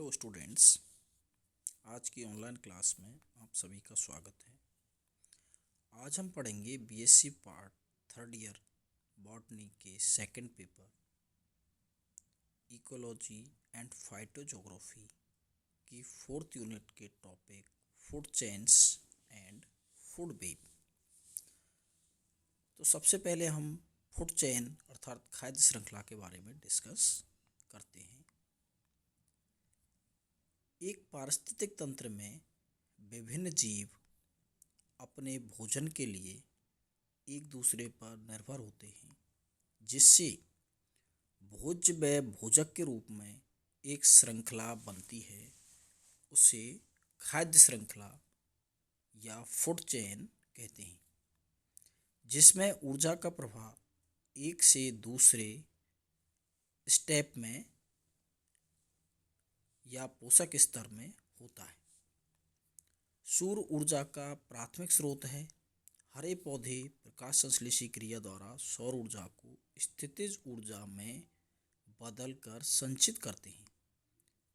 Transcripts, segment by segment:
Hello students. आज की online class में आप सभी का स्वागत है। आज हम पढ़ेंगे BSc part third year botany के सेकंड पेपर इकोलॉजी एंड फाइटोजोग्राफी की फोर्थ यूनिट के topic food chains and food web. तो सबसे पहले हम फूड चेन अर्थात खाद्य श्रृंखला के बारे में डिस्कस करते हैं। एक पारिस्थितिक तंत्र में विभिन्न जीव अपने भोजन के लिए एक दूसरे पर निर्भर होते हैं, जिससे भोज्य व भोजक के रूप में एक श्रृंखला बनती है। उसे खाद्य श्रृंखला या फूड चेन कहते हैं, जिसमें ऊर्जा का प्रवाह एक से दूसरे स्टेप में या पोषक स्तर में होता है। सूर्य ऊर्जा का प्राथमिक स्रोत है। हरे पौधे प्रकाश संश्लेषी क्रिया द्वारा सौर ऊर्जा को स्थितिज ऊर्जा में बदलकर संचित करते हैं।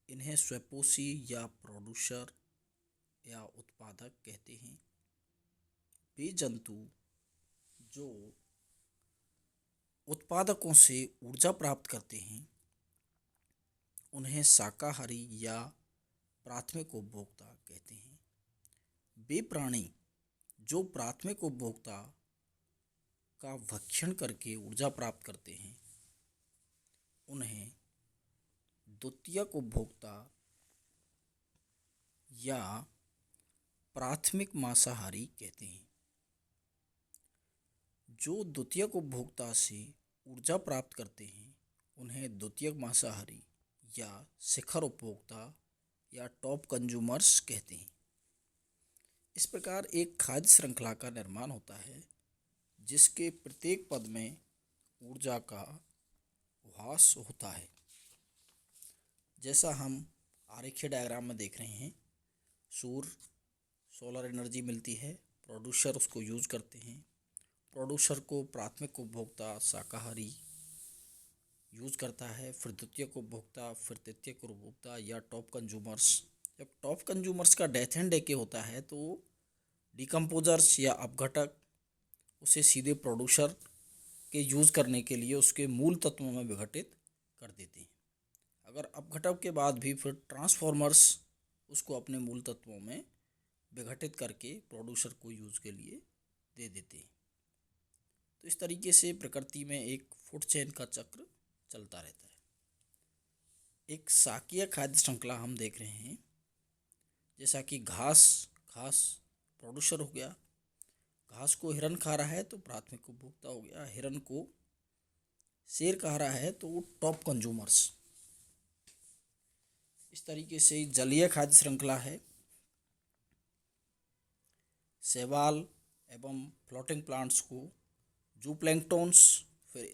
इन्हें स्वयंपोषी या प्रोड्यूसर या उत्पादक कहते हैं। वे जंतु जो उत्पादकों से ऊर्जा प्राप्त करते हैं, उन्हें शाकाहारी या प्राथमिक उपभोक्ता कहते हैं। वे प्राणी जो प्राथमिक उपभोक्ता का भक्षण करके ऊर्जा प्राप्त करते हैं, उन्हें द्वितीयक उपभोक्ता या प्राथमिक मांसाहारी कहते हैं। जो द्वितीयक उपभोक्ता से ऊर्जा प्राप्त करते हैं, उन्हें द्वितीयक मांसाहारी या शिखर उपभोक्ता या टॉप कंज्यूमर्स कहते हैं। इस प्रकार एक खाद्य श्रृंखला का निर्माण होता है, जिसके प्रत्येक पद में ऊर्जा का वास होता है। जैसा हम आरेखीय डायग्राम में देख रहे हैं, सूर्य सोलर एनर्जी मिलती है, प्रोड्यूसर उसको यूज करते हैं। प्रोड्यूसर को प्राथमिक उपभोक्ता शाकाहारी यूज करता है, फिर द्वितीयक उपभोक्ता, फिर तृतीयक उपभोक्ता या टॉप कंज्यूमर्स। जब टॉप कंज्यूमर्स का डेथ एंड डे होता है तो डिकम्पोजर्स या अपघटक उसे सीधे प्रोड्यूसर के यूज़ करने के लिए उसके मूल तत्वों में विघटित कर देते हैं। अगर अपघटक के बाद भी फिर ट्रांसफॉर्मर्स उसको अपने मूल तत्वों में विघटित करके प्रोड्यूसर को यूज़ के लिए दे देते हैं। तो इस तरीके से प्रकृति में एक फूड चेन का चक्र चलता रहता है। एक शाकीय खाद्य श्रृंखला हम देख रहे हैं, जैसा कि घास प्रोड्यूसर हो गया। घास को हिरन खा रहा है तो प्राथमिक उपभोक्ता हो गया। हिरन को शेर खा रहा है तो वो टॉप कंज्यूमर्स। इस तरीके से जलीय खाद्य श्रृंखला है। शैवाल एवं फ्लोटिंग प्लांट्स को जूप्लैंक्टॉन्स, फिर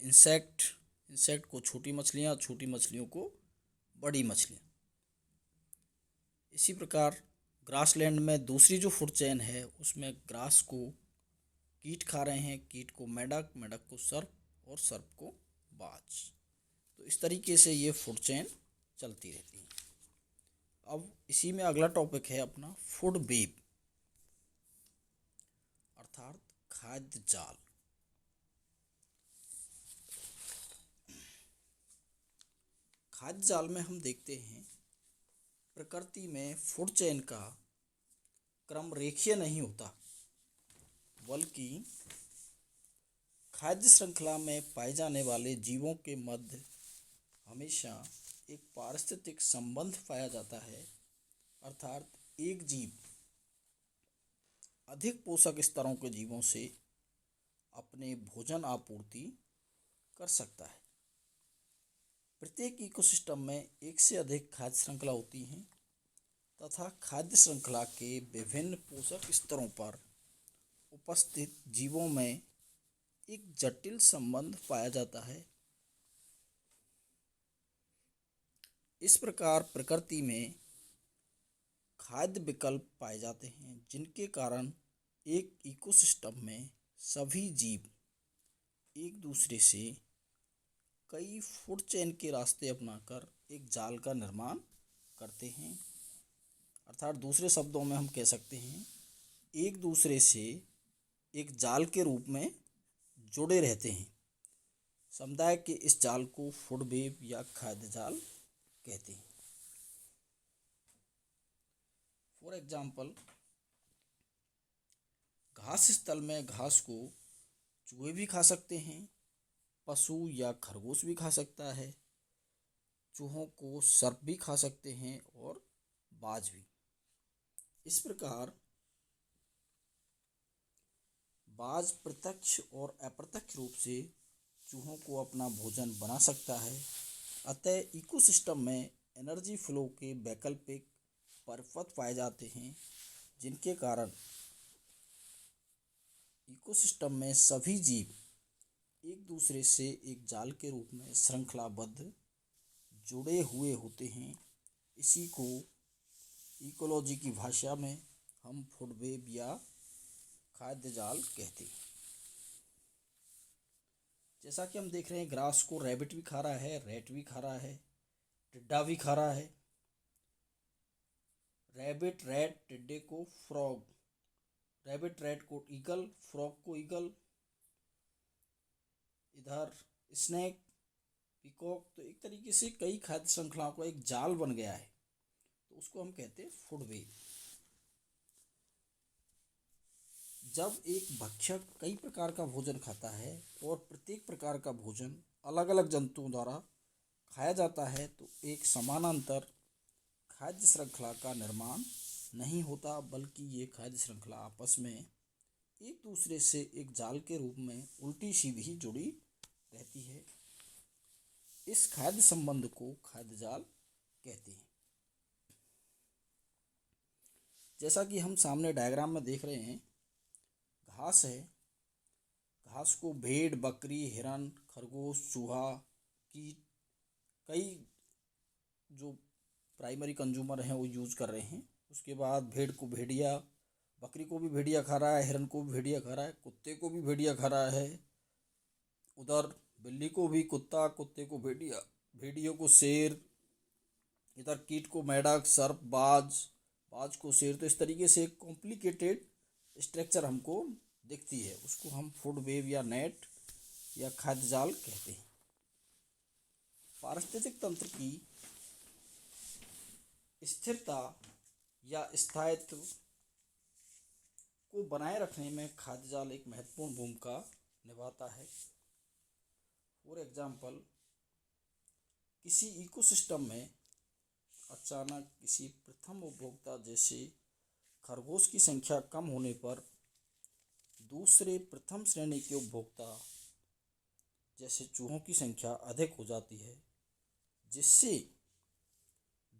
इंसेक्ट को छोटी मछलियाँ, छोटी मछलियों को बड़ी मछलियाँ। इसी प्रकार ग्रासलैंड में दूसरी जो फूड चेन है, उसमें ग्रास को कीट खा रहे हैं, कीट को मेढक, मेढक को सर्प और सर्प को बाज। तो इस तरीके से ये फूड चेन चलती रहती है। अब इसी में अगला टॉपिक है अपना फूड वेब अर्थात खाद्य जाल। खाद्य जाल में हम देखते हैं प्रकृति में फूड चेन का क्रम रेखीय नहीं होता, बल्कि खाद्य श्रृंखला में पाए जाने वाले जीवों के मध्य हमेशा एक पारिस्थितिक संबंध पाया जाता है। अर्थात एक जीव अधिक पोषक स्तरों के जीवों से अपने भोजन आपूर्ति कर सकता है। प्रत्येक इकोसिस्टम में एक से अधिक खाद्य श्रृंखला होती हैं तथा खाद्य श्रृंखला के विभिन्न पोषक स्तरों पर उपस्थित जीवों में एक जटिल संबंध पाया जाता है। इस प्रकार प्रकृति में खाद्य विकल्प पाए जाते हैं, जिनके कारण एक इकोसिस्टम में सभी जीव एक दूसरे से कई फूड चेन के रास्ते अपनाकर एक जाल का निर्माण करते हैं, अर्थात दूसरे शब्दों में हम कह सकते हैं एक दूसरे से एक जाल के रूप में जुड़े रहते हैं। समुदाय के इस जाल को फूड वेब या खाद्य जाल कहते हैं। फॉर एग्जाम्पल, घास स्थल में घास को चूहे भी खा सकते हैं, पशु या खरगोश भी खा सकता है, चूहों को सर्प भी खा सकते हैं और बाज भी। इस प्रकार बाज प्रत्यक्ष और अप्रत्यक्ष रूप से चूहों को अपना भोजन बना सकता है। अतः इकोसिस्टम में एनर्जी फ्लो के वैकल्पिक परिपथ पाए जाते हैं, जिनके कारण इकोसिस्टम में सभी जीव एक दूसरे से एक जाल के रूप में श्रृंखलाबद्ध जुड़े हुए होते हैं। इसी को इकोलॉजी की भाषा में हम फूड वेब या खाद्य जाल कहते हैं। जैसा कि हम देख रहे हैं, ग्रास को रैबिट भी खा रहा है, रैट भी खा रहा है, टिड्डा भी खा रहा है। रैबिट, रैट, टिड्डे को फ्रॉग, रैबिट रैट को ईगल, फ्रॉग को ईगल, इधर स्नेक, पीकॉक। तो एक तरीके से कई खाद्य श्रृंखलाओं का एक जाल बन गया है, तो उसको हम कहते हैं फूड वेब। जब एक भक्षक कई प्रकार का भोजन खाता है और प्रत्येक प्रकार का भोजन अलग अलग जंतुओं द्वारा खाया जाता है, तो एक समानांतर खाद्य श्रृंखला का निर्माण नहीं होता, बल्कि ये खाद्य श्रृंखला आपस में एक दूसरे से एक जाल के रूप में उल्टी सीधी जुड़ी रहती है। इस खाद्य संबंध को खाद्य जाल कहते हैं। जैसा कि हम सामने डायग्राम में देख रहे हैं, घास है। घास को भेड़, बकरी, हिरन, खरगोश, चूहा, कीट, कई जो प्राइमरी कंज्यूमर हैं वो यूज कर रहे हैं। उसके बाद भेड़ को भेड़िया, बकरी को भी भेड़िया खा रहा है, हिरन को भी भेड़िया खा रहा है, कुत्ते को भी भेड़िया खा रहा है, उधर बिल्ली को भी कुत्ता, कुत्ते को भेड़िया, भेड़ियों को शेर, इधर कीट को मेढक, सर्प, बाज, बाज को शेर। तो इस तरीके से एक कॉम्प्लिकेटेड स्ट्रक्चर हमको दिखती है, उसको हम फूड वेब या नेट या खाद्य जाल कहते हैं। पारिस्थितिक तंत्र की स्थिरता या स्थायित्व को बनाए रखने में खाद्य जाल एक महत्वपूर्ण भूमिका निभाता है। फॉर एग्जाम्पल, किसी इकोसिस्टम में अचानक किसी प्रथम उपभोक्ता जैसे खरगोश की संख्या कम होने पर दूसरे प्रथम श्रेणी के उपभोक्ता जैसे चूहों की संख्या अधिक हो जाती है, जिससे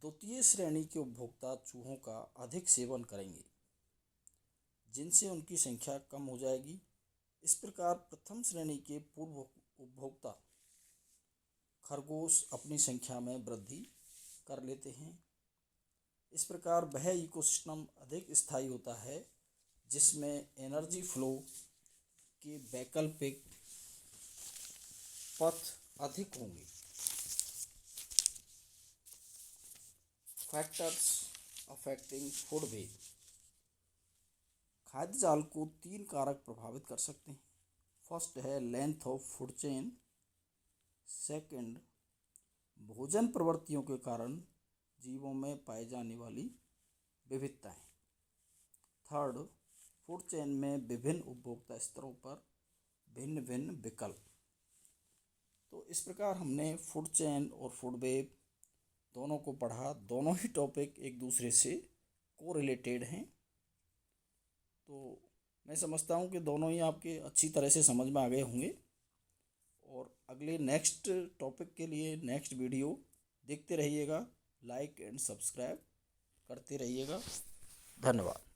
द्वितीय श्रेणी के उपभोक्ता चूहों का अधिक सेवन करेंगे, जिनसे उनकी संख्या कम हो जाएगी। इस प्रकार प्रथम श्रेणी के पूर्व उपभोक्ता खरगोश अपनी संख्या में वृद्धि कर लेते हैं। इस प्रकार वह इकोसिस्टम अधिक स्थायी होता है जिसमें एनर्जी फ्लो के वैकल्पिक पथ अधिक होंगे। Factors affecting food web. खाद्य जाल को 3 कारक प्रभावित कर सकते हैं। फर्स्ट है length of food chain, second भोजन प्रवृत्तियों के कारण जीवों में पाई जाने वाली विविधताएं, थर्ड फूड चेन में विभिन्न उपभोक्ता स्तरों पर भिन्न भिन्न विकल्प। तो इस प्रकार हमने फूड चेन और फूड वेब दोनों को पढ़ा। दोनों ही टॉपिक एक दूसरे से कोरिलेटेड हैं, तो मैं समझता हूँ कि दोनों ही आपके अच्छी तरह से समझ में आ गए होंगे। और अगले नेक्स्ट टॉपिक के लिए नेक्स्ट वीडियो देखते रहिएगा, लाइक एंड सब्सक्राइब करते रहिएगा। धन्यवाद।